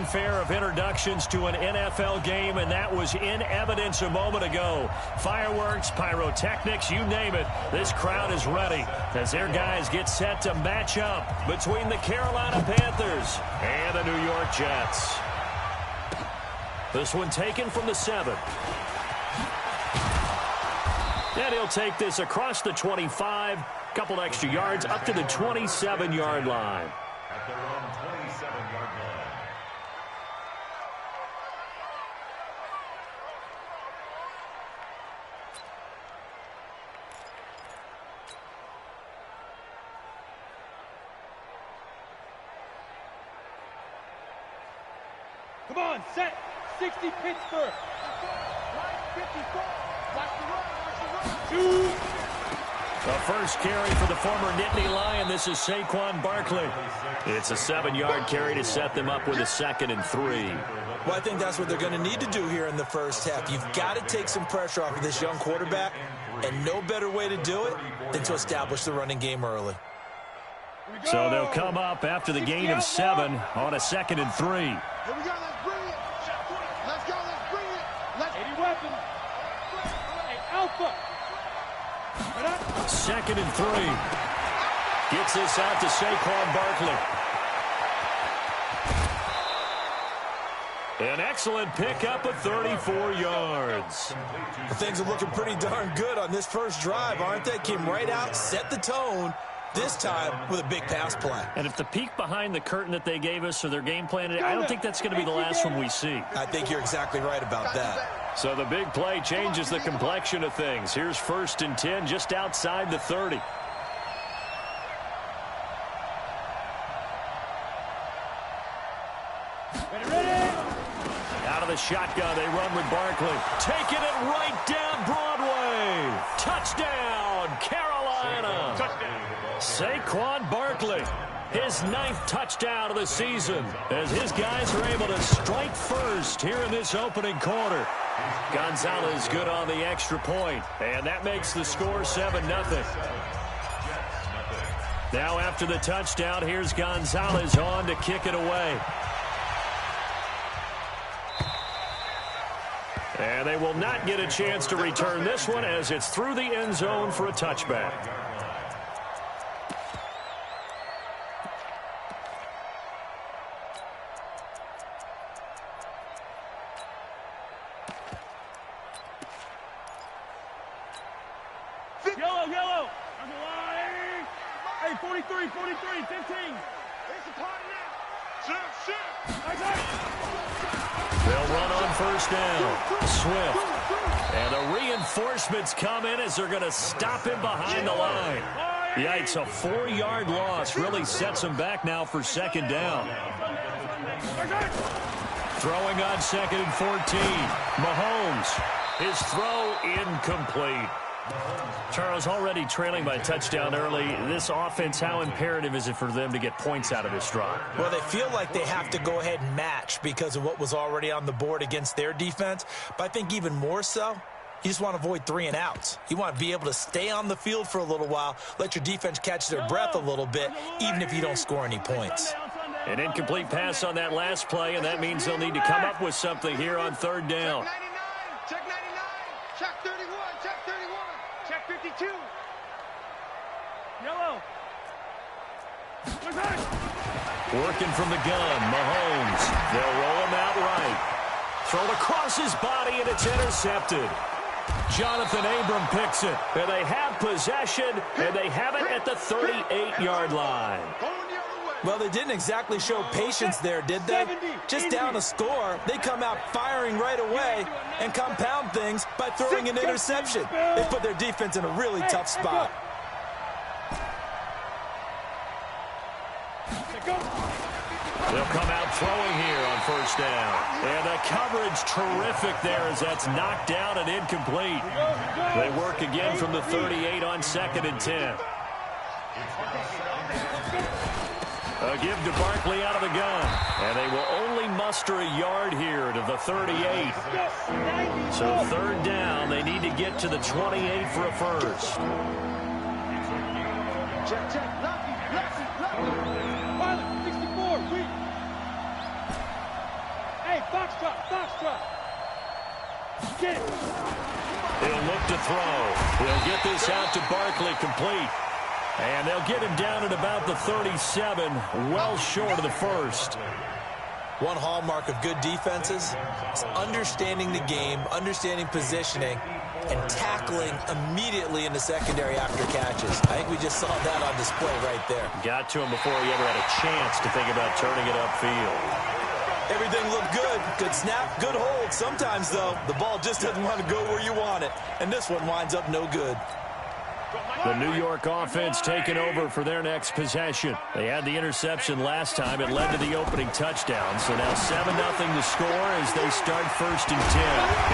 fanfare of introductions to an NFL game, and that was in evidence a moment ago. Fireworks, pyrotechnics, you name it. This crowd is ready as their guys get set to match up between the Carolina Panthers and the New York Jets. This one taken from the 7. And he'll take this across the 25, couple extra yards up to the 27-yard line. At their own 27-yard line. Come on, set. 60 Pittsburgh. 54. Watch the run. Shoot. The first carry for the former Nittany Lion. This is Saquon Barkley. It's a 7-yard carry to set them up with a 2nd and 3. Well, I think that's what they're going to need to do here in the first half. You've got to take some pressure off of this young quarterback, and no better way to do it than to establish the running game early. So they'll come up after the gain of 7 on a 2nd and 3. Here we go. Let's bring it. Let's go. Let's bring it. Let's 80 weapons. Hey, Alpha. 2nd and 3. Gets this out to Saquon Barkley. An excellent pickup of 34 yards. Things are looking pretty darn good on this first drive, aren't they? Came right out, set the tone, this time with a big pass play. And if the peek behind the curtain that they gave us or their game plan, I don't think that's going to be the last one we see. I think you're exactly right about that. So the big play changes the complexion of things. Here's 1st and 10 just outside the 30. Ready. Out of the shotgun, they run with Barkley. Taking it right down Broadway. Touchdown, Carolina. Touchdown. Saquon Barkley. His 9th touchdown of the season as his guys are able to strike first here in this opening quarter. Gonzalez good on the extra point, and that makes the score 7-0. Now after the touchdown, here's Gonzalez on to kick it away. And they will not get a chance to return this one as it's through the end zone for a touchback. Yellow. Hey, 43, 15. It's a party now. Shift. They'll run on 1st down. Swift. And the reinforcements come in as they're going to stop him behind the line. Yikes, a 4-yard loss really sets him back now for 2nd down. Throwing on 2nd and 14. Mahomes. His throw incomplete. Charles, already trailing by a touchdown early. This offense, how imperative is it for them to get points out of this drive? Well, they feel like they have to go ahead and match because of what was already on the board against their defense. But I think even more so, you just want to avoid 3 and outs. You want to be able to stay on the field for a little while, let your defense catch their breath a little bit, even if you don't score any points. An incomplete pass on that last play, and that means they'll need to come up with something here on 3rd down. Check 99. Check 31. Check 31. Check 52. Yellow. Working from the gun, Mahomes. They'll roll him out right. Thrown across his body, and it's intercepted. Jonathan Abram picks it, and they have possession, and they have it at the 38-yard line. Well, they didn't exactly show patience there, did they? Just down a score, they come out firing right away and compound things by throwing an interception. They put their defense in a really tough spot. They'll come out throwing here on 1st down. And the coverage terrific there as that's knocked down and incomplete. They work again from the 38 on 2nd and 10. A give to Barkley out of the gun. And they will only muster a yard here to the 38. So 3rd down, they need to get to the 28 for a first. He'll look to throw. He'll get this out to Barkley, complete. And they'll get him down at about the 37, well short of the first. One hallmark of good defenses is understanding the game, understanding positioning, and tackling immediately in the secondary after catches. I think we just saw that on display right there. Got to him before he ever had a chance to think about turning it upfield. Everything looked good. Good snap, good hold. Sometimes, though, the ball just doesn't want to go where you want it. And this one winds up no good. The New York offense taking over for their next possession. They had the interception last time. It led to the opening touchdown. So now 7-0 to score as they start 1st and 10.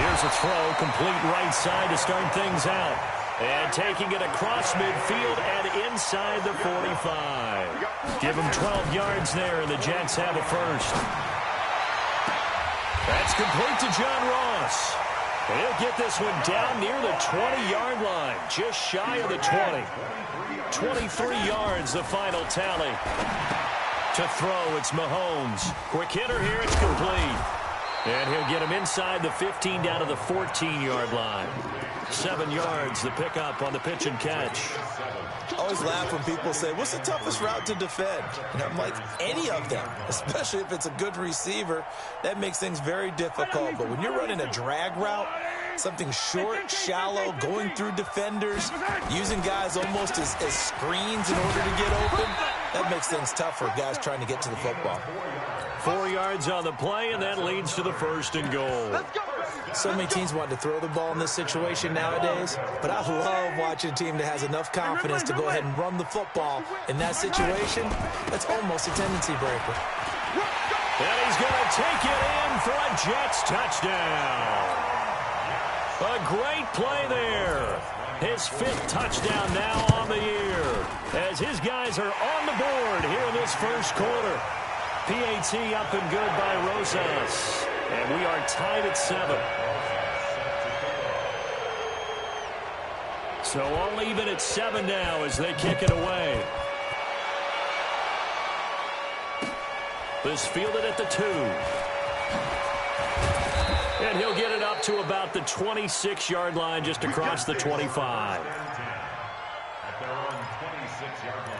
Here's a throw, complete right side to start things out. And taking it across midfield and inside the 45. Give them 12 yards there, and the Jets have a first. That's complete to John Ross. He'll get this one down near the 20-yard line, just shy of the 20. 23 yards, the final tally. To throw, it's Mahomes. Quick hitter here, it's complete. And he'll get him inside the 15 down to the 14-yard line. 7 yards, the pickup on the pitch and catch. I always laugh when people say, what's the toughest route to defend? And I'm like, any of them, especially if it's a good receiver. That makes things very difficult. But when you're running a drag route, something short, shallow, going through defenders, using guys almost as screens in order to get open, that makes things tough for guys trying to get to the football. 4 yards on the play, and that leads to the 1st and goal. So many teams want to throw the ball in this situation nowadays, but I love watching a team that has enough confidence to go ahead and run the football. In that situation, that's almost a tendency breaker. And he's going to take it in for a Jets touchdown. A great play there. His 5th touchdown now on the year, as his guys are on the board here in this 1st quarter. PAT up and good by Rosas. And we are tied at 7. So all even at 7 now as they kick it away. This fielded at the 2. And he'll get it up to about the 26-yard line, just across the 25. At their own 26-yard line.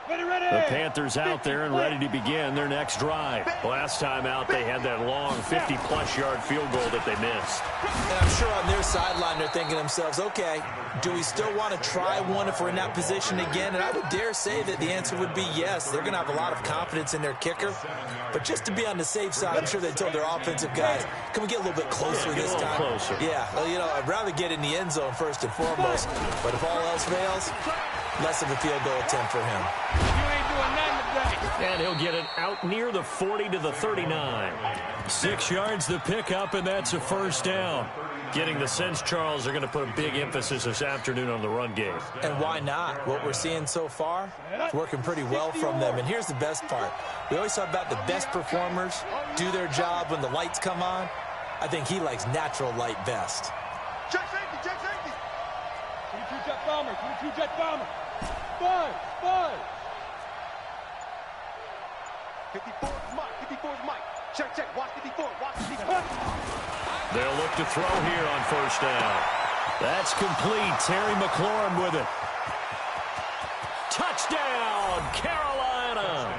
The Panthers out there and ready to begin their next drive. Last time out, they had that long 50-plus yard field goal that they missed. And I'm sure on their sideline they're thinking to themselves, okay, do we still want to try one if we're in that position again? And I would dare say that the answer would be yes. They're going to have a lot of confidence in their kicker. But just to be on the safe side, I'm sure they told their offensive guys, can we get a little bit closer this time? Closer. Yeah, well, you know, I'd rather get in the end zone first and foremost. But if all else fails, less of a field goal attempt for him. And he'll get it out near the 40 to the 39. 6 yards the pickup, and that's a 1st down. Getting the sense, Charles, they're going to put a big emphasis this afternoon on the run game. And why not? What we're seeing so far, it's working pretty well from them. And here's the best part. We always talk about the best performers do their job when the lights come on. I think he likes natural light best. Check safety, check safety. 22 jet bomber, 22 jet bomber. 5. 54 is Mike, 54 is Mike. Check, watch 54, watch 54. They'll look to throw here on 1st down. That's complete. Terry McLaurin with it. Touchdown, Carolina.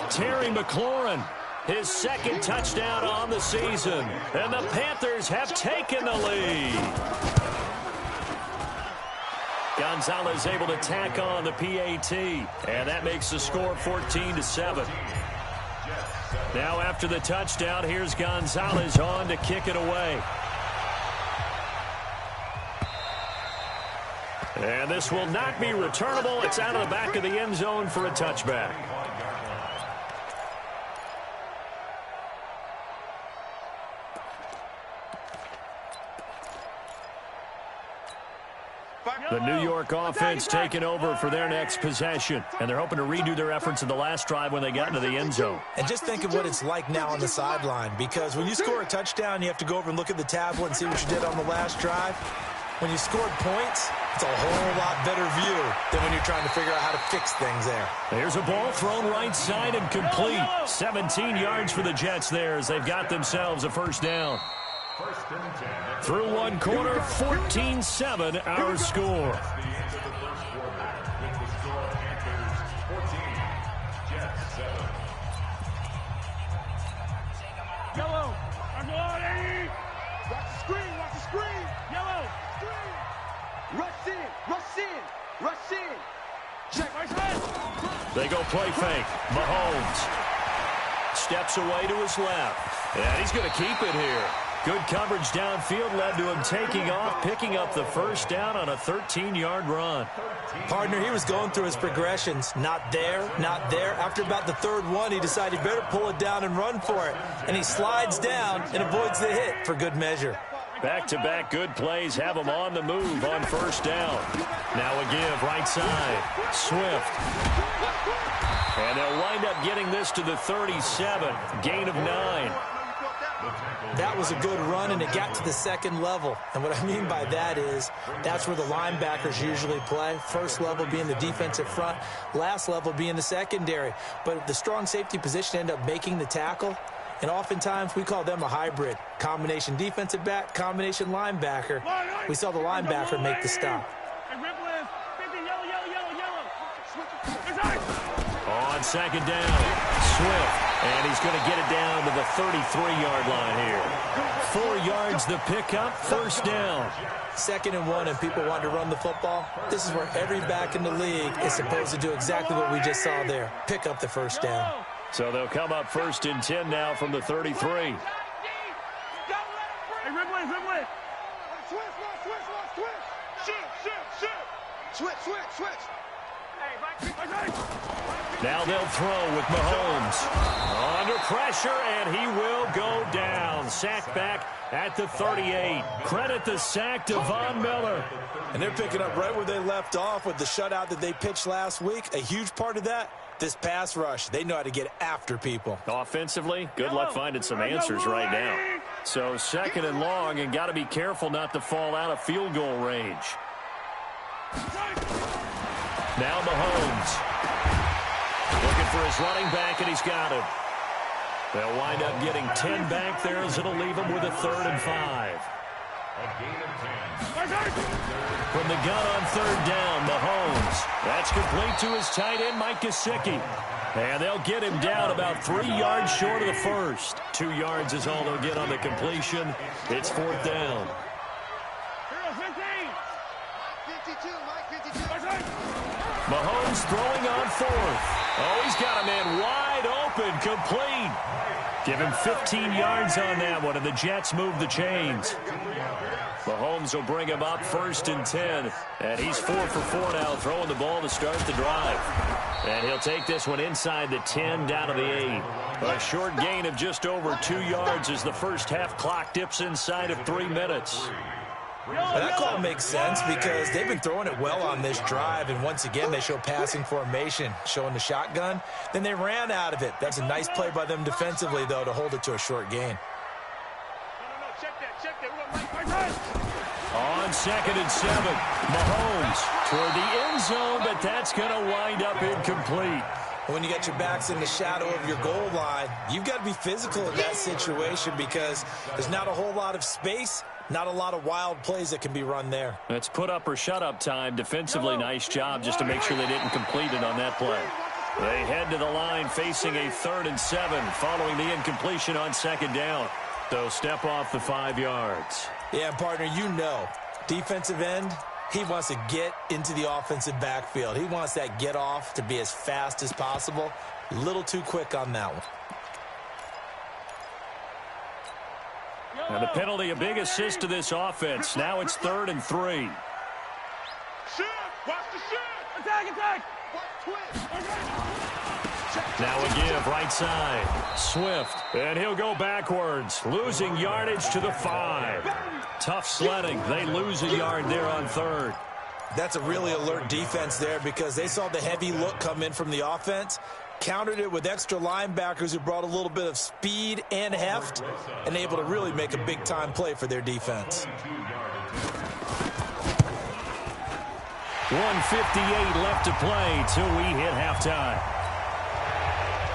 Terry McLaurin, his 2nd touchdown on the season. And the Panthers have taken the lead. Gonzalez able to tack on the PAT. And that makes the score 14-7. Now after the touchdown, here's Gonzalez on to kick it away. And this will not be returnable. It's out of the back of the end zone for a touchback. The New York offense taking over for their next possession. And they're hoping to redo their efforts in the last drive when they got into the end zone. And just think of what it's like now on the sideline. Because when you score a touchdown, you have to go over and look at the tablet and see what you did on the last drive. When you scored points, It's a whole lot better view than when you're trying to figure out how to fix things there. There's a ball thrown right side and complete. 17 yards for the Jets there as they've got themselves a first down. Through one quarter, 14-7 our score. Yellow. Watch the screen. Watch the screen. Yellow. Screen. Rush in. Rush in. Rush in. Check. They go play fake. Mahomes steps away to his left. And he's going to keep it here. Good coverage downfield led to him taking off, picking up the first down on a 13-yard run. Partner, he was going through his progressions. Not there, not there. After about the third one, he decided he better pull it down and run for it. And he slides down and avoids the hit for good measure. Back-to-back good plays have him on the move on first down. Now a give right side. Swift. And they'll wind up getting this to the 37. Gain of 9. That was a good run, and it got to the second level. And what I mean by that is that's where the linebackers usually play. First level being the defensive front, last level being the secondary. But the strong safety position ended up making the tackle, and oftentimes we call them a hybrid. Combination defensive back, combination linebacker. We saw the linebacker make the stop. On second down, Swift. And he's going to get it down to the 33-yard line here. 4 yards the pickup, first down. 2nd and 1, and people want to run the football. This is where every back in the league is supposed to do exactly what we just saw there. Pick up the first down. So they'll come up 1st and 10 now from the 33. Hey, Ridley. Switch. Now they'll throw with Mahomes. Under pressure, and he will go down. Sacked back at the 38. Credit the sack to Von Miller. And they're picking up right where they left off with the shutout that they pitched last week. A huge part of that, this pass rush. They know how to get after people. Offensively, good luck finding some answers right now. So 2nd and long, and got to be careful not to fall out of field goal range. Now Mahomes. Looking for his running back, and he's got him. They'll wind up getting 10 back there as it'll leave them with a 3rd and 5. From the gun on 3rd down, Mahomes. That's complete to his tight end, Mike Gesicki. And they'll get him down about 3 yards short of the first. 2 yards is all they'll get on the completion. It's 4th down. Mahomes throwing on 4th. Oh, he's got a man wide open, complete. Give him 15 yards on that one, and the Jets move the chains. Mahomes will bring him up 1st and 10, and he's 4 for 4 now, throwing the ball to start the drive. And he'll take this one inside the 10, down to the 8. A short gain of just over 2 yards as the first half clock dips inside of 3 minutes. Well, that call makes sense because they've been throwing it well on this drive, and once again they show passing formation, showing the shotgun. Then they ran out of it. That's a nice play by them defensively, though, to hold it to a short gain. On 2nd and 7, Mahomes toward the end zone, but that's going to wind up incomplete. When you got your backs in the shadow of your goal line, you've got to be physical in that situation because there's not a whole lot of space. Not a lot of wild plays that can be run there. It's put up or shut up time. Defensively, nice job just to make sure they didn't complete it on that play. They head to the line facing a 3rd and 7 following the incompletion on 2nd down. So step off the 5 yards. Yeah, partner, you know, defensive end, he wants to get into the offensive backfield. He wants that get off to be as fast as possible. A little too quick on that one. And the penalty, a big assist to this offense. Now it's 3rd and 3. Watch the shot. Attack. Now a give right side. Swift. And he'll go backwards. Losing yardage to the 5. Tough sledding. They lose a yard there on 3rd. That's a really alert defense there because they saw the heavy look come in from the offense. Countered it with extra linebackers who brought a little bit of speed and heft and able to really make a big-time play for their defense. 1:58 left to play till we hit halftime.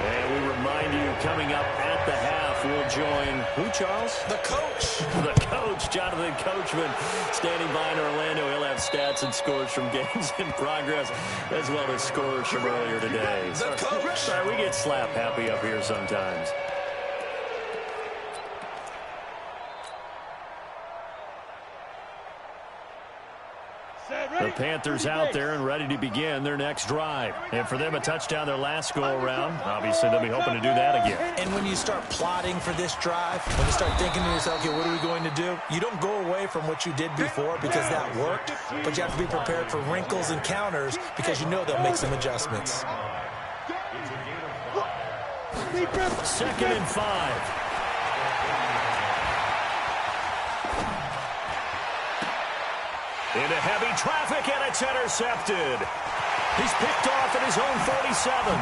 And we remind you, coming up at the half, we'll join who, Charles? The coach. The coach, Jonathan Coachman, standing by in Orlando. He'll have stats and scores from games in progress, as well as scores from earlier today. The coach. Sorry, we get slap happy up here sometimes. The Panthers out there and ready to begin their next drive. And for them, a touchdown their last go-around. Obviously, they'll be hoping to do that again. And when you start plotting for this drive, when you start thinking to yourself, okay, what are we going to do? You don't go away from what you did before because that worked, but you have to be prepared for wrinkles and counters because you know they'll make some adjustments. 2nd and 5. Into heavy traffic, and it's intercepted. He's picked off at his own 47.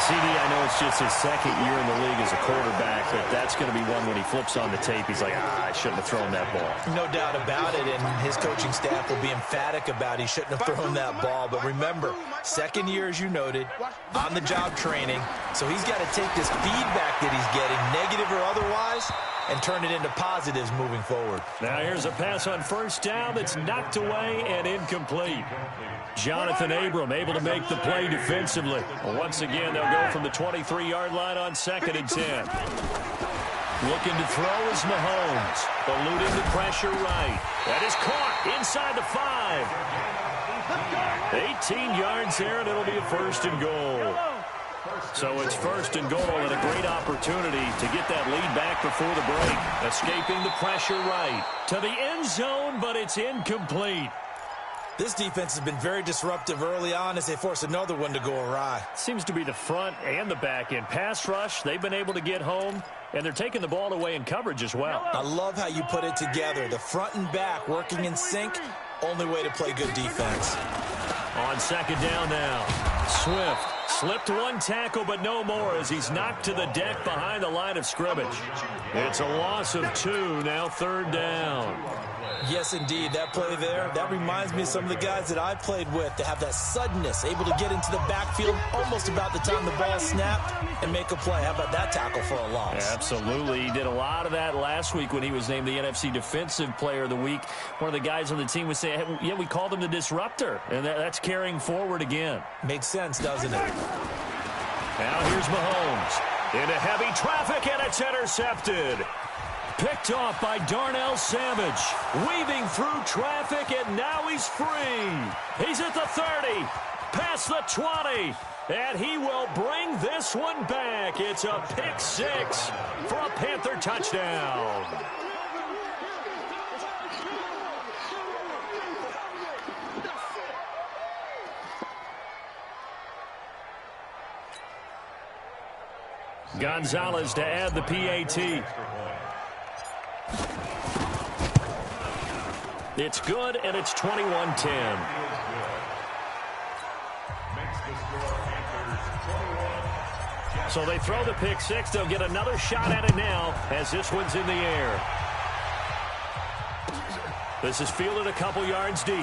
CD, I know it's just his second year in the league as a quarterback, but that's going to be one when he flips on the tape. He's like, I shouldn't have thrown that ball. No doubt about it, and his coaching staff will be emphatic about he shouldn't have thrown that ball. But remember, second year, as you noted, on-the-job training, so he's got to take this feedback that he's getting, negative or otherwise, and turn it into positives moving forward. Now here's a pass on first down that's knocked away and incomplete. Jonathan Abram able to make the play defensively. Once again, they'll go from the 23-yard line on 2nd and 10. Looking to throw is Mahomes. Eluding the pressure right. That is caught inside the 5. 18 yards there, and it'll be a 1st and goal. So it's 1st and goal, and a great opportunity to get that lead back before the break. Escaping the pressure right to the end zone, but it's incomplete. This defense has been very disruptive early on as they force another one to go awry. Seems to be the front and the back end. Pass rush, they've been able to get home, and they're taking the ball away in coverage as well. I love how you put it together. The front and back working in sync, only way to play good defense. On 2nd down now, Swift slipped one tackle, but no more as he's knocked to the deck behind the line of scrimmage. It's a loss of 2, now 3rd down. Yes, indeed. That play there, that reminds me of some of the guys that I played with to have that suddenness, able to get into the backfield almost about the time the ball snapped and make a play. How about that tackle for a loss? Absolutely. He did a lot of that last week when he was named the NFC Defensive Player of the Week. One of the guys on the team was saying, hey, yeah, we called him the disruptor, and that's carrying forward again. Makes sense, doesn't it? Now here's Mahomes. Into heavy traffic, and it's intercepted. Picked off by Darnell Savage. Weaving through traffic, and now he's free. He's at the 30, past the 20, and he will bring this one back. It's a pick 6 for a Panther touchdown. Gonzalez to add the PAT. It's good, and it's 21-10. So they throw the pick 6. They'll get another shot at it now as this one's in the air. This is fielded a couple yards deep.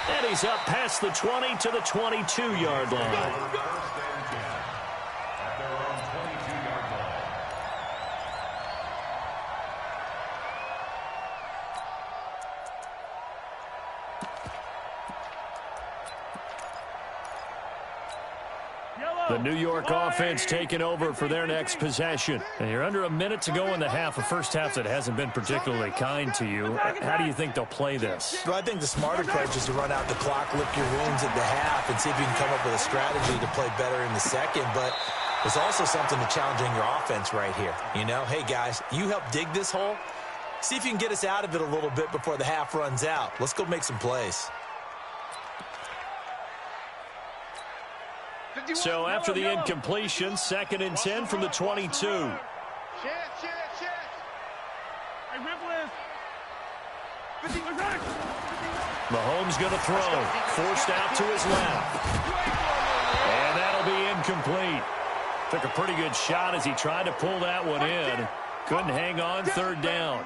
And he's up past the 20 to the 22-yard line. The New York offense taking over for their next possession. And you're under a minute to go in the half, a first half that hasn't been particularly kind to you. How do you think they'll play this? Well, I think the smart approach is to run out the clock, lick your wounds at the half, and see if you can come up with a strategy to play better in the second. But there's also something to challenging your offense right here. You know, hey, guys, you help dig this hole. See if you can get us out of it a little bit before the half runs out. Let's go make some plays. So after the incompletion, 2nd and 10 from the 22. Mahomes going to throw. Forced out to his left. And that'll be incomplete. Took a pretty good shot as he tried to pull that one in. Couldn't hang on, 3rd down.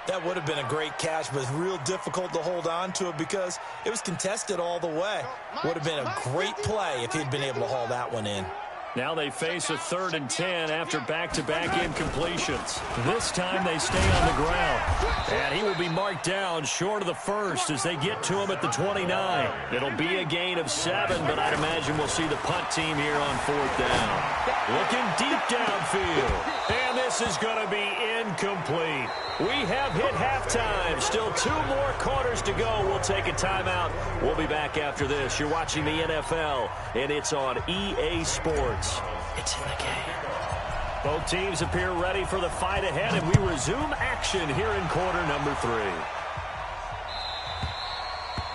That would have been a great catch, but it's real difficult to hold on to it because it was contested all the way. Would have been a great play if he'd been able to haul that one in. Now they face a 3rd and 10 after back-to-back incompletions. This time they stay on the ground. And he will be marked down short of the first as they get to him at the 29. It'll be a gain of 7, but I'd imagine we'll see the punt team here on 4th down. Looking deep downfield. And this is going to be incomplete. We have hit halftime. Still 2 more quarters to go. We'll take a timeout. We'll be back after this. You're watching the NFL, and it's on EA Sports. It's in the game. Both teams appear ready for the fight ahead, and we resume action here in quarter number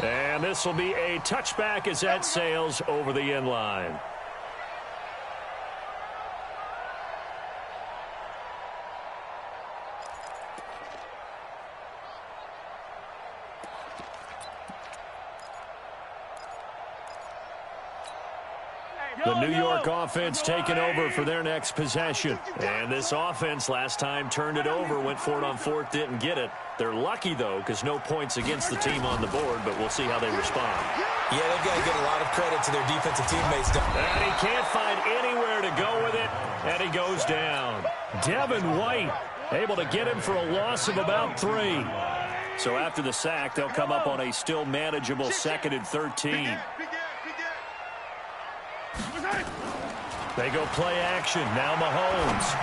3. And this will be a touchback as that sails over the end line. The New York offense taking over for their next possession. And this offense last time turned it over, went for it on 4th, didn't get it. They're lucky, though, because no points against the team on the board, but we'll see how they respond. Yeah, they've got to give a lot of credit to their defensive teammates. And he can't find anywhere to go with it, and he goes down. Devin White able to get him for a loss of about 3. So after the sack, they'll come up on a still manageable 2nd and 13. They go play action. Now Mahomes.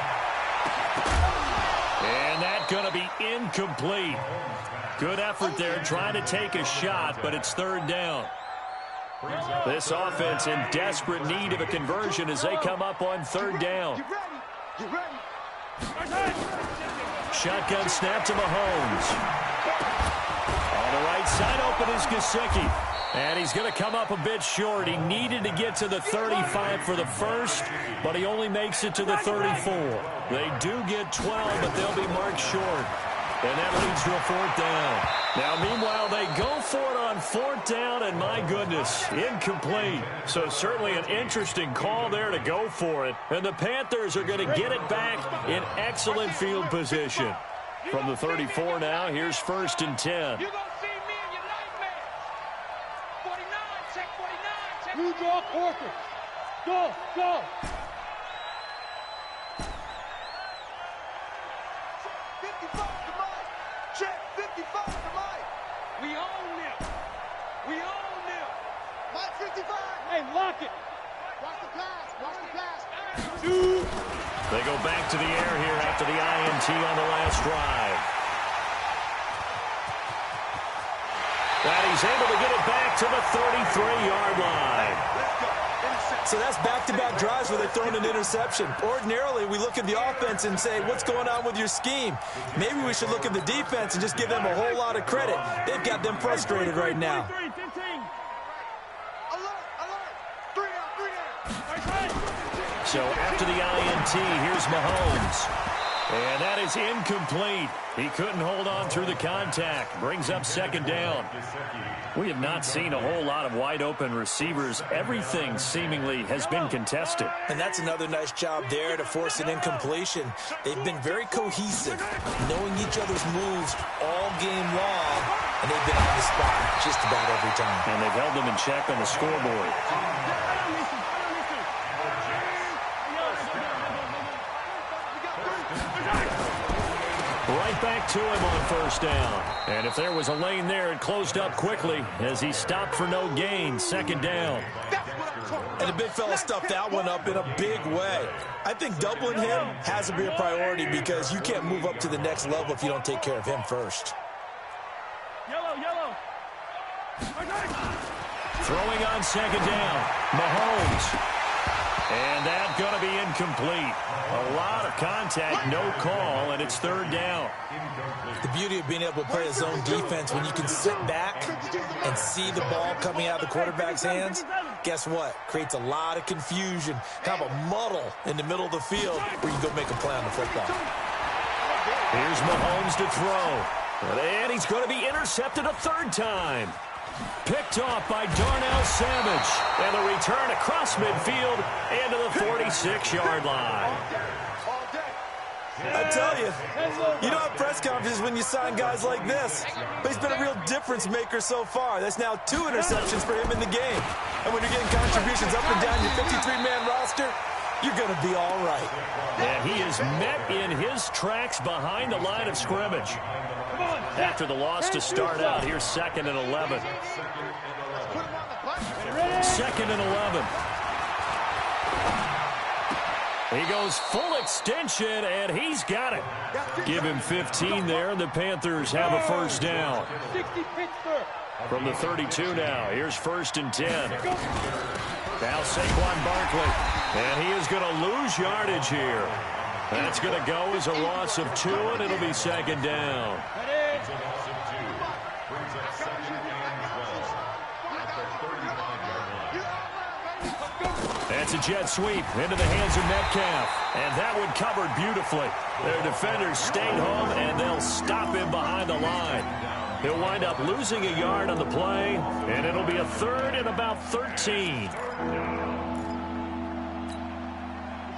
And that's going to be incomplete. Good effort there trying to take a shot, but it's 3rd down. This offense in desperate need of a conversion as they come up on 3rd down. Shotgun snap to Mahomes. On the right side open is Gesicki. And he's going to come up a bit short. He needed to get to the 35 for the first, but he only makes it to the 34. They do get 12, but they'll be marked short. And that leads to a 4th down. Now, meanwhile, they go for it on 4th down, and my goodness, incomplete. So certainly an interesting call there to go for it. And the Panthers are going to get it back in excellent field position. From the 34 now, here's 1st and 10. You draw quarter. Go, go. Check 55 to Mike. We own them. We own them. Mike 55. Hey, lock it. Watch the pass. Watch the pass. They go back to the air here after the INT on the last drive. And he's able to get it back to the 33-yard line. So that's back-to-back drives where they've thrown an interception. Ordinarily, we look at the offense and say, what's going on with your scheme? Maybe we should look at the defense and just give them a whole lot of credit. They've got them frustrated right now. So after the INT, here's Mahomes. And that is incomplete. He couldn't hold on through the contact. Brings up 2nd down. We have not seen a whole lot of wide-open receivers. Everything seemingly has been contested. And that's another nice job there to force an incompletion. They've been very cohesive, knowing each other's moves all game long, and they've been on the spot just about every time. And they've held them in check on the scoreboard. Right back to him on 1st down. And if there was a lane there, it closed up quickly as he stopped for no gain. 2nd down. And the big fella stuffed that one up in a big way. I think doubling him has to be a priority because you can't move up to the next level if you don't take care of him first. Yellow. Throwing on 2nd down. Mahomes. And that's going to be incomplete. A lot of contact, no call, and it's 3rd down. The beauty of being able to play a zone defense when you can sit back and see the ball coming out of the quarterback's hands, guess what? Creates a lot of confusion, kind of a muddle in the middle of the field where you go make a play on the football. Here's Mahomes to throw. And he's going to be intercepted a 3rd time. Picked off by Darnell Savage. And the return across midfield into the 46-yard line. I tell you, you don't have press conferences when you sign guys like this. But he's been a real difference maker so far. That's now 2 interceptions for him in the game. And when you're getting contributions up and down your 53-man roster, you're going to be all right. And he is met in his tracks behind the line of scrimmage. After the loss to start out, here's 2nd and 11. 2nd and 11. He goes full extension, and he's got it. Give him 15 there, and the Panthers have a first down. From the 32 now, here's 1st and 10. Now Saquon Barkley, and he is going to lose yardage here. That's going to go as a loss of 2, and it'll be 2nd down. That's a jet sweep into the hands of Metcalf. And that one covered beautifully. Their defenders stayed home, and they'll stop him behind the line. He'll wind up losing a yard on the play, and it'll be a 3rd and about 13. Let's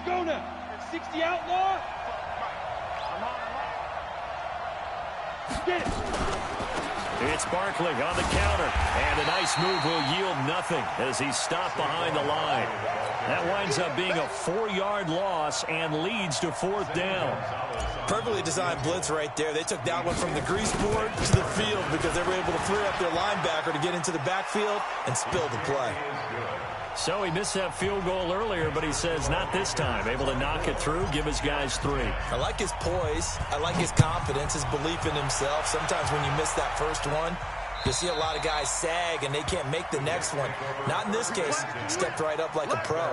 go now. 60 outlaw. Get it. It's Barkley on the counter, and a nice move will yield nothing as he's stopped behind the line. That winds up being a 4-yard loss and leads to 4th down. Perfectly designed blitz right there. They took that one from the grease board to the field because they were able to free up their linebacker to get into the backfield and spill the play. So he missed that field goal earlier, but he says not this time. Able to knock it through, give his guys 3. I like his poise. I like his confidence, his belief in himself. Sometimes when you miss that first one, you see a lot of guys sag and they can't make the next one. Not in this case. Stepped right up like a pro.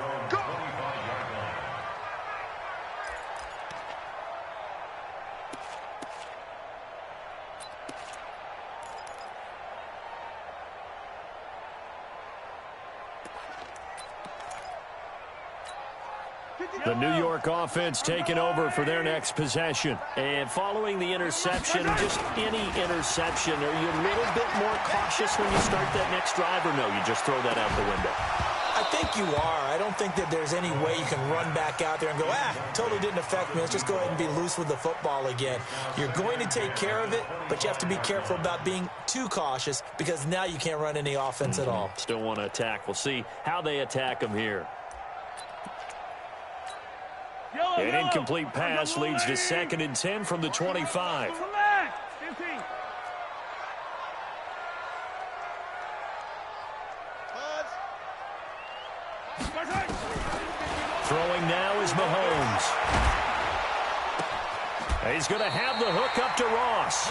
The New York offense taking over for their next possession. And following the interception, just any interception, are you a little bit more cautious when you start that next drive, or no, you just throw that out the window? I think you are. I don't think that there's any way you can run back out there and go, totally didn't affect me. Let's just go ahead and be loose with the football again. You're going to take care of it, but you have to be careful about being too cautious because now you can't run any offense at all. Still want to attack. We'll see how they attack them here. An incomplete pass leads to 2nd and 10 from the 25. Throwing now is Mahomes. He's going to have the hook up to Ross.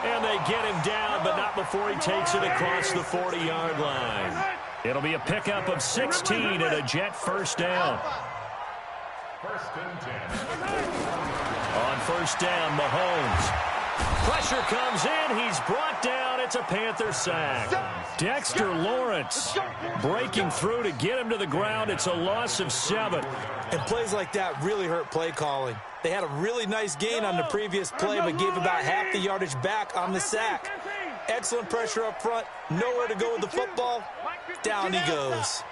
And they get him down, but not before he takes it across the 40-yard line. It'll be a pickup of 16 and a Jet first down. 1st and 10. On first down, Mahomes. Pressure comes in. He's brought down. It's a Panther sack. Dexter Lawrence breaking through to get him to the ground. It's a loss of 7. And plays like that really hurt play calling. They had a really nice gain on the previous play, but gave about half the yardage back on the sack. Excellent pressure up front. Nowhere to go with the football. Down he goes.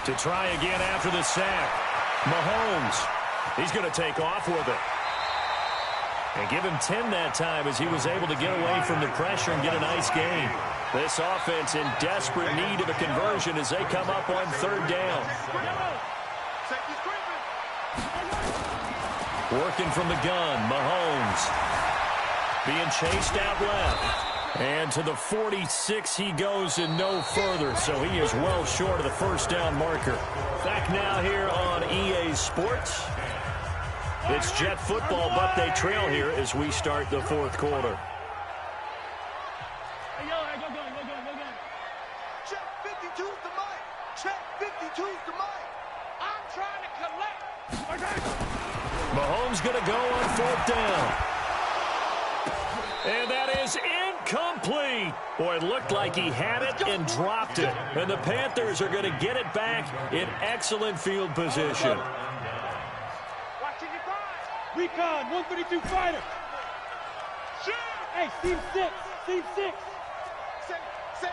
To try again after the sack. Mahomes. He's going to take off with it. And give him 10 that time as he was able to get away from the pressure and get a nice gain. This offense in desperate need of a conversion as they come up on 3rd down. Working from the gun, Mahomes. Being chased out left. And to the 46 he goes and no further, so he is well short of the first down marker. Back now here on EA Sports. It's Jet football, but they trail here as we start the 4th quarter. Check 52's the mic. Check 52's the mic. I'm trying to collect. Mahomes going to go on 4th down. And that is incomplete. Boy, it looked like he had it and dropped it. And the Panthers are going to get it back in excellent field position. Recon, 132 fighter. Hey, team 6. Team 6. Safe.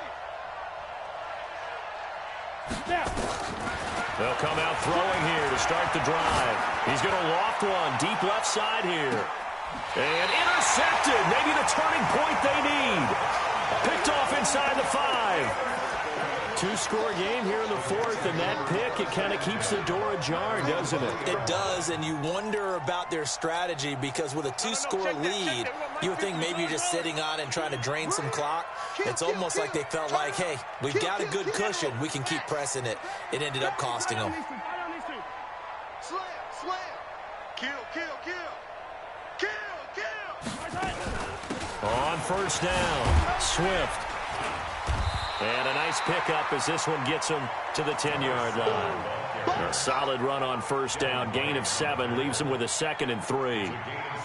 They'll come out throwing here to start the drive. He's going to loft one deep left side here. And intercepted. Maybe the turning point they need. Picked off inside the 5. Two-score game here in the 4th, and that pick, it kind of keeps the door ajar, doesn't it? It does, and you wonder about their strategy because with a 2-score lead, you would think maybe you're just sitting on it and trying to drain some clock. It's almost like they felt like, hey, we've got a good cushion. We can keep pressing it. It ended up costing them. Slam, slam. Kill, kill, kill. Kill, kill. On first down, Swift. And a nice pickup as this one gets him to the 10-yard line. A solid run on first down. Gain of 7 leaves him with a 2nd and 3.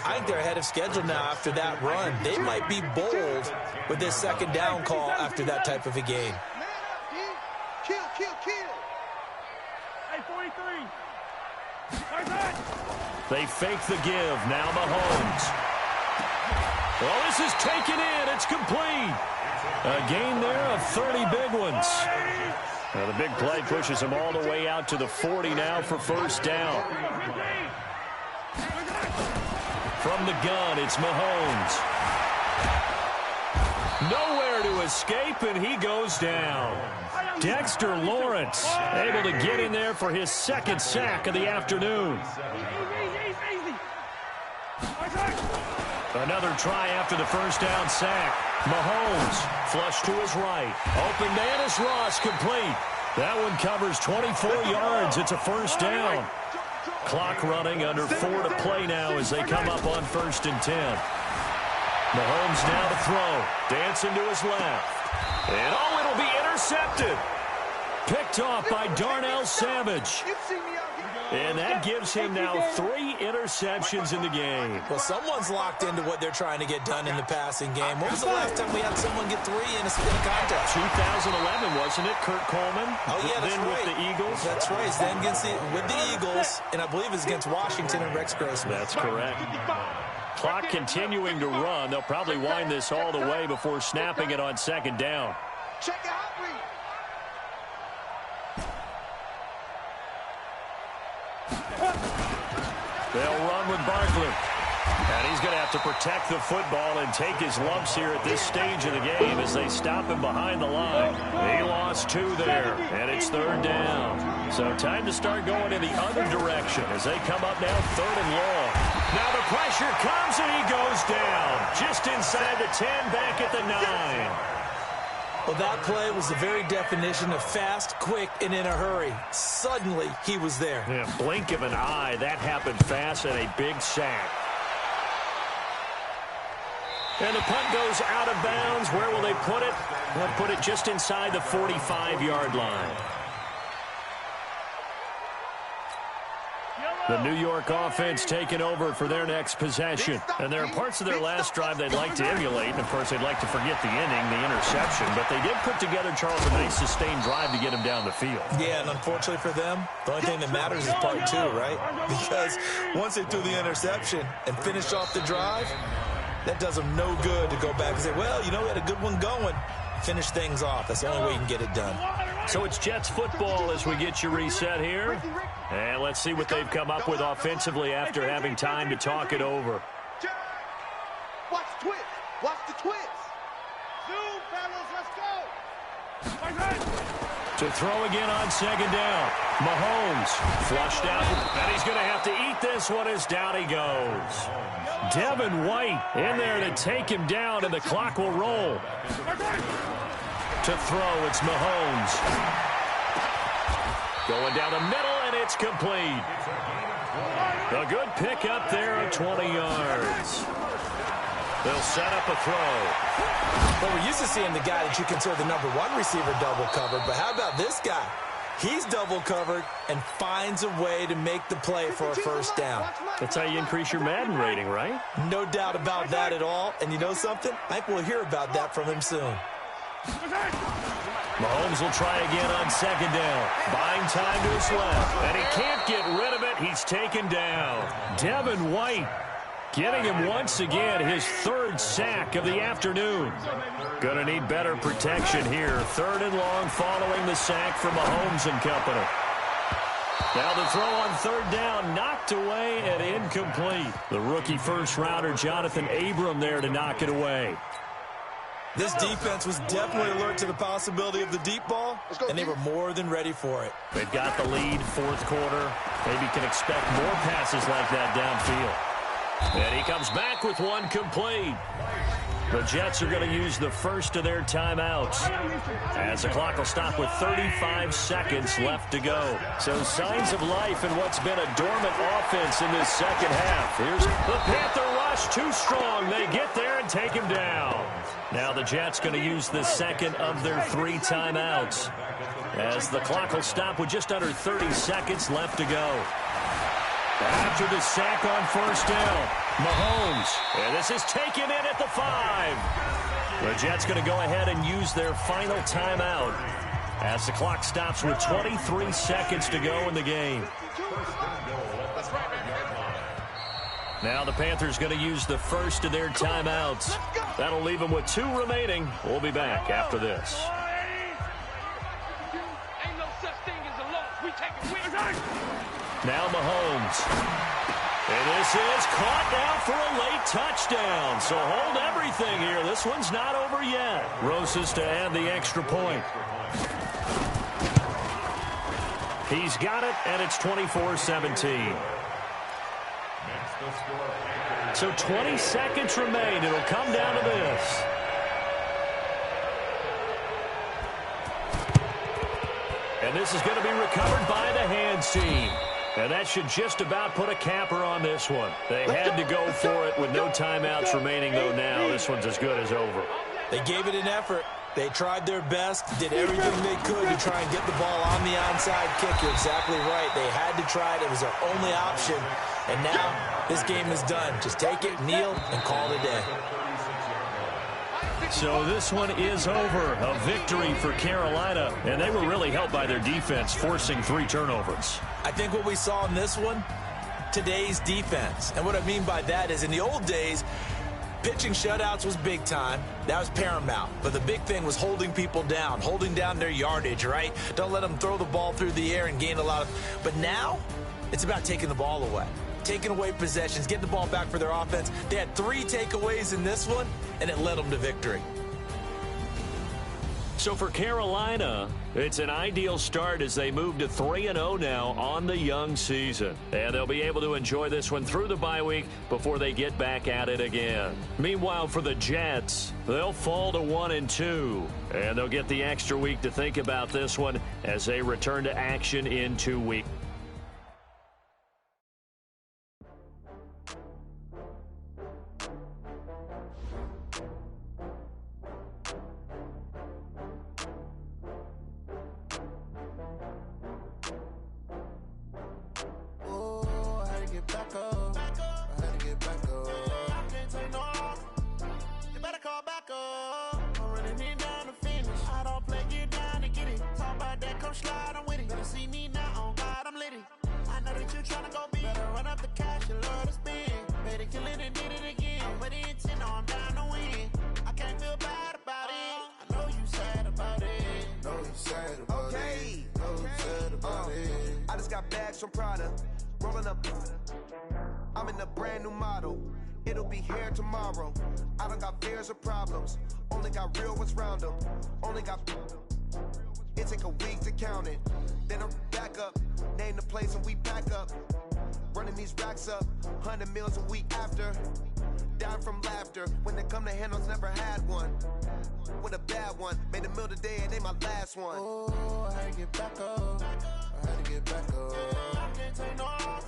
I think they're ahead of schedule now after that run. They might be bold with this 2nd down call after that type of a game. Man up, D. Kill, kill, kill. Hey, 43. They fake the give. Now Mahomes. Well, this is taken in. It's complete. A gain there of 30 big ones. The big play pushes him all the way out to the 40 now for first down. From the gun, it's Mahomes. Nowhere to escape, and he goes down. Dexter Lawrence able to get in there for his 2nd sack of the afternoon. Another try after the first down sack. Mahomes flush to his right. Open man is Ross, complete. That one covers 24 yards. It's a first down. Clock running, under 4 to play now as they come up on 1st and 10. Mahomes now to throw. Dancing to his left. And oh, it'll be intercepted. Picked off by Darnell Savage. And that gives him now 3 interceptions in the game. Well, someone's locked into what they're trying to get done in the passing game. When was the last time we had someone get 3 in a contest? 2011, wasn't it? Kurt Coleman. Oh, yeah, that's then right. With the Eagles. That's right. Then with the Eagles, and I believe it's against Washington and Rex Grossman. That's correct. Clock continuing to run. They'll probably wind this all the way before snapping it on 2nd down. Check out, read. They'll run with Barkley. And he's going to have to protect the football and take his lumps here at this stage of the game as they stop him behind the line. He lost 2 there, and it's 3rd down. So time to start going in the other direction as they come up now 3rd and long. Now the pressure comes, and he goes down. Just inside the 10, back at the 9. Well, that play was the very definition of fast, quick, and in a hurry. Suddenly, he was there. Yeah, blink of an eye. That happened fast and a big sack. And the punt goes out of bounds. Where will they put it? They'll put it just inside the 45-yard line. The New York offense taking over for their next possession. And there are parts of their last drive they'd like to emulate. And, of course, they'd like to forget the inning, the interception. But they did put together, Charles, a nice sustained drive to get him down the field. Yeah, and unfortunately for them, the only thing that matters is part 2, right? Because once they threw the interception and finished off the drive, that does them no good to go back and say, well, you know, we had a good one going. Finish things off. That's the only way you can get it done. So it's Jets football as we get you reset here. And let's see what they've come up with offensively after having time to talk it over. Watch the twist. Watch the twist. Zoom, fellas, let's go. To throw again on 2nd down. Mahomes flushed out. And he's going to have to eat this one as down he goes. Devin White in there to take him down, and the clock will roll. To throw, it's Mahomes. Going down the middle, and it's complete. A good pickup there of 20 yards. They'll set up a throw. Well, we're used to seeing the guy that you consider the #1 receiver double covered, but how about this guy? He's double covered and finds a way to make the play for a first down. That's how you increase your Madden rating, right? No doubt about that at all. And you know something? I think we'll hear about that from him soon. Mahomes will try again on 2nd down. Buying time to his left. And he can't get rid of it. He's taken down. Devin White Giving him once again his third sack of the afternoon. Going to need better protection here. 3rd and long following the sack from Mahomes and company. Now the throw on 3rd down, knocked away and incomplete. The rookie first-rounder Jonathan Abram there to knock it away. This defense was definitely alert to the possibility of the deep ball, and they were more than ready for it. They've got the lead, 4th quarter. Maybe can expect more passes like that downfield. And he comes back with one complete. The Jets are going to use the first of their timeouts, as the clock will stop with 35 seconds left to go. So signs of life in what's been a dormant offense in this second half. Here's the Panther rush, too strong. They get there and take him down. Now the Jets going to use the second of their 3 timeouts, as the clock will stop with just under 30 seconds left to go. After the sack on 1st down, Mahomes, and this is taken in at the 5. The Jets going to go ahead and use their final timeout as the clock stops with 23 seconds to go in the game. Now the Panthers going to use the first of their timeouts. That'll leave them with 2 remaining. We'll be back after this. Now Mahomes. And this is caught now for a late touchdown. So hold everything here. This one's not over yet. Rosas to add the extra point. He's got it, and it's 24-17. So 20 seconds remain. It'll come down to this. And this is going to be recovered by the hands team. And that should just about put a capper on this one. They had to go for it with no timeouts remaining, though now this one's as good as over. They gave it an effort. They tried their best, did everything they could to try and get the ball on the onside kick. You're exactly right. They had to try it. It was their only option. And now this game is done. Just take it, kneel, and call it a day. So this one is over. A victory for Carolina, and they were really helped by their defense, forcing 3 turnovers. I think what we saw in this one, today's defense. And what I mean by that is in the old days, pitching shutouts was big time. That was paramount. But the big thing was holding people down, holding down their yardage, right? Don't let them throw the ball through the air and gain a lot of... But now, it's about taking the ball away. Taking away possessions, getting the ball back for their offense. They had 3 takeaways in this one, and it led them to victory. So for Carolina, it's an ideal start as they move to 3-0 now on the young season. And they'll be able to enjoy this one through the bye week before they get back at it again. Meanwhile, for the Jets, they'll fall to 1-2. And they'll get the extra week to think about this one as they return to action in 2 weeks. From Prada, rolling up. I'm in a brand new model. It'll be here tomorrow. I don't got fears or problems. Only got real ones round them. Only got. It take a week to count it. Then I'm back up. Name the place and we pack up. Running these racks up. 100 meals a week after. Dying from laughter. When they come to handles, never had one. With a bad one. Made a meal today and they my last one. Oh, I had to get back up. I had to get back up. I can't take no off.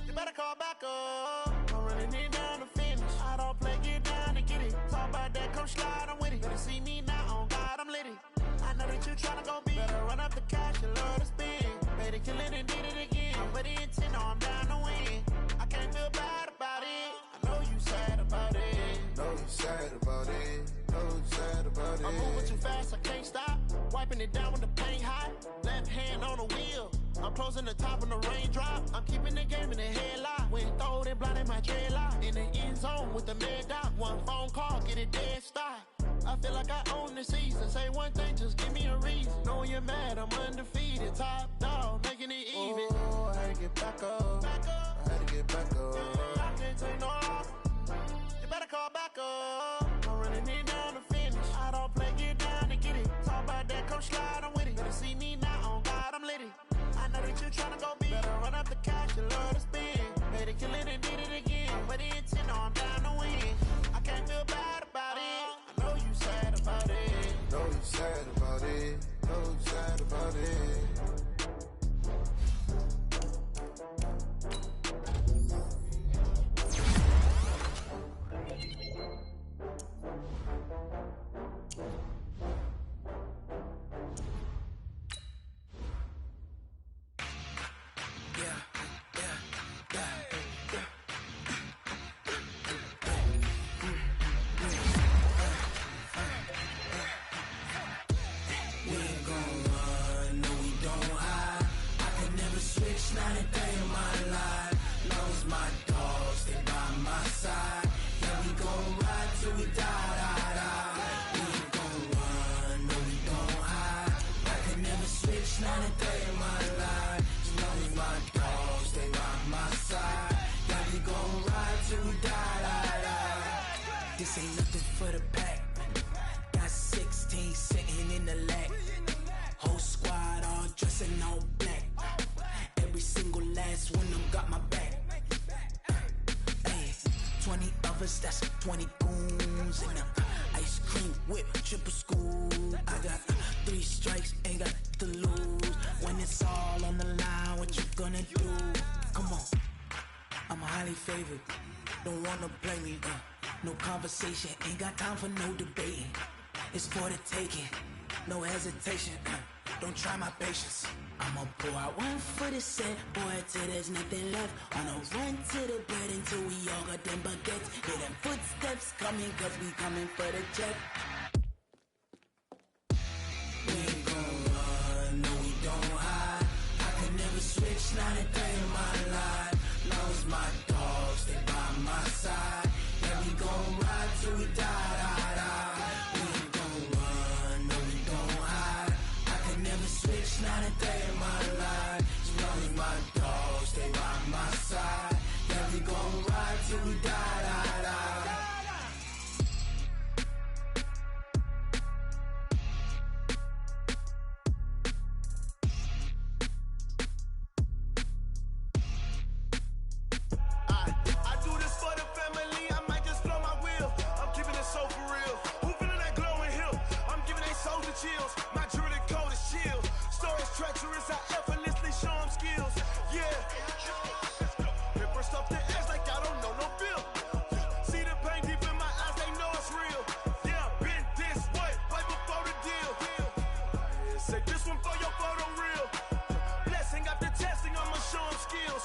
You better call back up. I'm running it down to finish. I don't play, get down to get it. Talk about that, come slide, I'm with it. Better see me now, on God, I'm litty. I know that you tryna go big. Better run up the cash, you love to spin. Better kill it and did it again. I'm with the intent, no, I'm down to win. I can't feel bad about it. I know you sad about it. Know you sad about it. Know you sad about it. I'm moving too fast, I can't stop. Wiping it down with the paint hot. Left hand on the wheel. I'm closing the top on the raindrop. I'm keeping the game in the headlock. When throwed and blinding my dreadlock. In the in zone with the mad doc. One phone call, get it dead stop. I feel like I own the season. Say one thing, just give me a reason. Knowing you're mad, I'm undefeated. Top dog, making it even. Oh, I had to get back up. I had to get back up. I can't take no loss. You better call back up. I'm running it down to finish. I don't play, get down to get it. Talk about that, come slide, I'm with it. Better see me now, on God, I'm lit it. I know that you're trying to go big. Better run up the cash, you love to spend. Made it, kill it, and did it again. But the intent, I'm down to win. I can't feel bad about it. I know you sad about it. Know you sad about it. Know you sad about it. This ain't nothing for the pack. Got 16 sitting in the lag. Whole squad all dressing all black. Every single last one of them got my back. Hey, 20 of us, that's 20 goons in them. Ice cream whip, triple school. I got 3 strikes, ain't got to lose. When it's all on the line, what you gonna do? Come on, I'm highly favored. Don't wanna play me, no conversation, ain't got time for no debating. It's for the taking, no hesitation. Don't try my patience. I'ma pour out one for the set, boy, till there's nothing left. On a run to the bread until we all got them baguettes. Hear them footsteps coming, cause we coming for the check. We ain't gon' run, no we don't hide. I could never switch, not a day in my life. Long as my dogs, they by my side. Yeah, we gon' ride till we die. We ain't gon' run, no we don't hide. I could never switch, not a day in my life. As long as my dogs, they by my side. Yeah, we gon' ride till we die. I do this for the family, I might just blow my wheel. I'm keeping it so for real. Who feeling that glowing hill? I'm giving they souls the chills. My jewelry code is chill. Stories treacherous, I effortlessly show them skills. Yeah. Paper stuff the edge like I don't know no bill. See the pain deep in my eyes, they know it's real. Yeah, been this way, right before the deal. Say this one for your photo real. Blessing after testing, I'ma show them skills.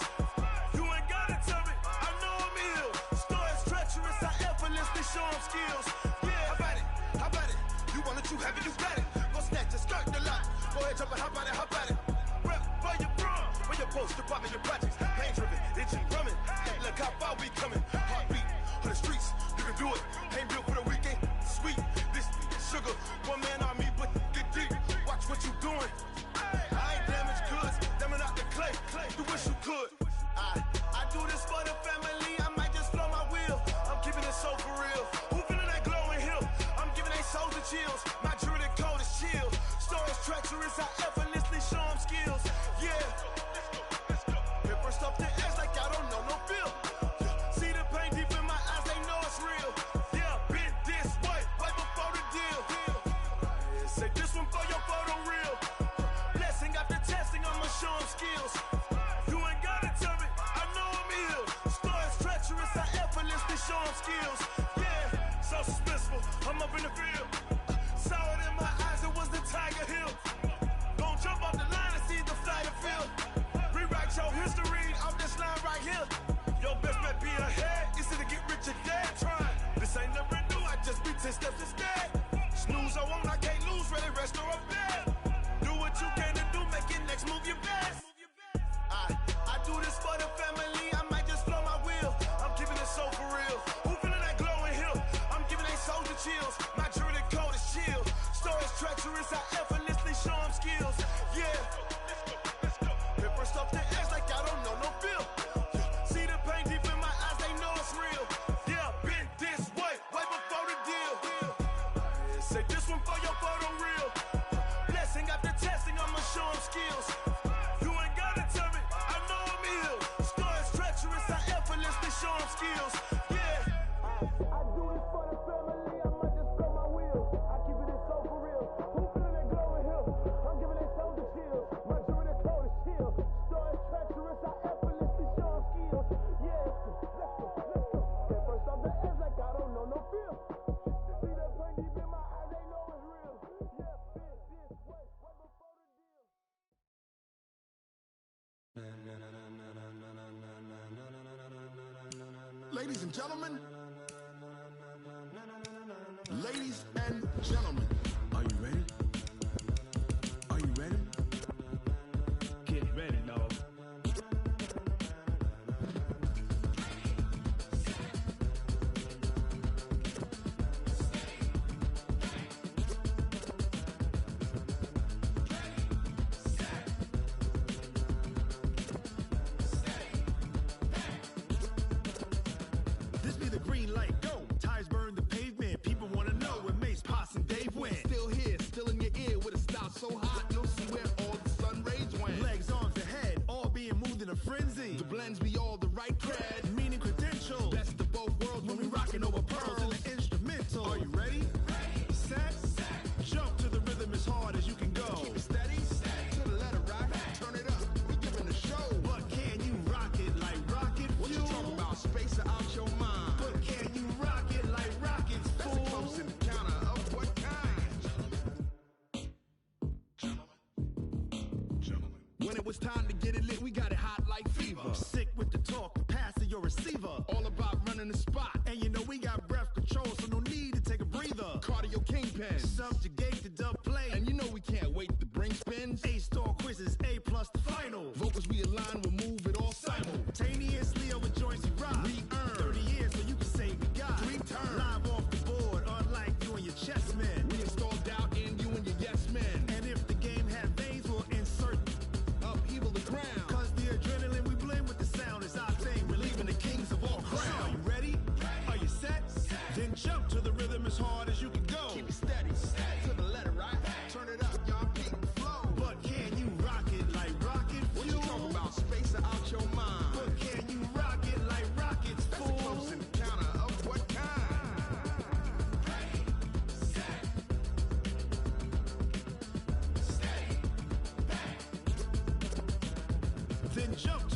You ain't gotta tell me, I know I'm ill. Stories treacherous, I effortlessly show them skills. Yeah, how about it? How about it? You want it, you have it, you got it. Go snatch it, skirt the lot. Go ahead, jump it, how about it? How about it? Rep for your brum, for your post, department, your projects. Pain driven, itching, drumming. Look how far we coming. Heartbeat on the streets, you can do it. Ain't built for the weekend. Sweet, this sugar, one man army, but get deep. Watch what you doing. I ain't damaged goods, damn out the clay. You wish you could. I do this for the family, I might just blow my wheel. I'm keeping it so for real. Who feeling that glowing hill? I'm giving they souls the chills. My jewelry code is chill. Stories treacherous, I effortlessly show them skills. Yeah. Paper stuff the edge like I don't know no bill. See the pain deep in my eyes, they know it's real. Yeah, been this way, right before the deal. Say this one for your photo real. Blessing after testing, I'ma show them skills. You ain't gotta tell me, I know I'm ill. Stories treacherous, I effortlessly show them skills. Yeah, so suspenseful, I'm up in the field. Saw it in my eyes, it was the Tiger Hill. Gon' jump off the line and see the flight of field. Rewrite your history off this line right here. Your best bet be ahead, easy to get rich or dead. Trying, this ain't never new, I just be 10 steps instead. Snooze I won't, I can't lose, ready, rest or up bed. Do what you can to do, make it next move your best. I do this for the family, I might just blow my wheel. I'm keeping it so for real. Ladies and gentlemen. Ladies and gentlemen. Are you ready? Are you ready? Get ready, dog. This be the green light, go. Tires burn the pavement. People want to know where Mace, Potts, and Dave went. Still here, still in your ear with a style so hot, you'll see where all the sun rays went. Legs, arms, the head, all being moved in a frenzy. The blends be all the right cred, meaning credentials. Best of both worlds when we rockin' over pearls in the instrumental. Are you ready? Ready. Set. Jump to the rhythm as hard as you can go. Keep it steady. To the letter right. Turn it up. We giving the show. But can you rock it like rocket fuel? What you talking about? Space or out your mind? But can you rock it like rockets, fool? That's a close encounter of what kind? Gentlemen. When it was time to get it lit, we got it hot like fever. Sick with the talk, pass to your receiver. All about running the spot. And you know we got breath control, so no need to take a breather. Cardio kingpin. Subjugate the dub play. And you know we can't wait to bring spins. A-star quizzes, A+ the final. Vocals we align, we'll move it all simultaneously over joints we rock. We earn 30 years so you can say we got 3 turns. Live off the board, unlike you and your chess men. We installed doubt in you and your yes men. And if the game had veins, we'll insert upheaval the ground. Cause the adrenaline we blend with the sound is our thing. Relieving the kings of all crowns. So are you ready? Are you set? Then jump to the rhythm as hard as you can go. Keep it steady. To the letter right. Turn it up, y'all keep the flow. But can you rock it like rocket fuel? What you talking about? Space or out your mind? But can you rock it like rockets, fool? That's a close encounter of what kind? Ready, set, stay back. Then jump